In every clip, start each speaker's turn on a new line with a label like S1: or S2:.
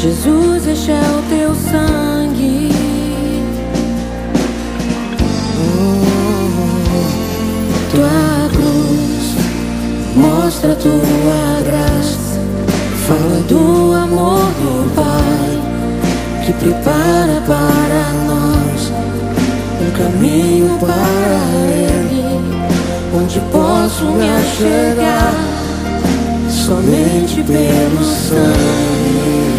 S1: Jesus, este é o teu sangue. Tua cruz mostra tua graça, fala do amor do Pai, que prepara para nós um caminho para Ele, onde posso me achegar somente pelo sangue.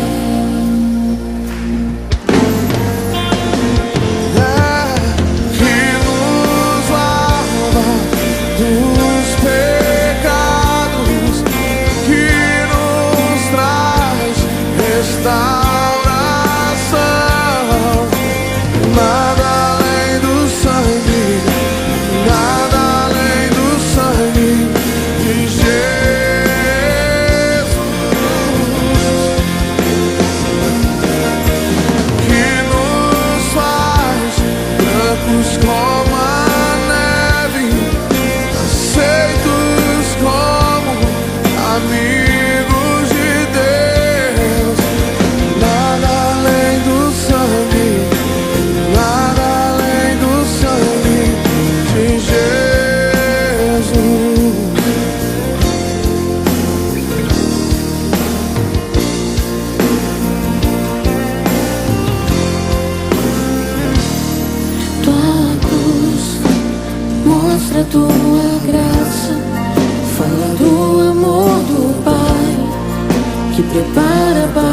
S2: Como a neve, aceitos como amigos de Deus. Nada além do sangue, nada além do sangue de Jesus.
S1: Mostra tua graça, fala do amor do Pai, que prepara para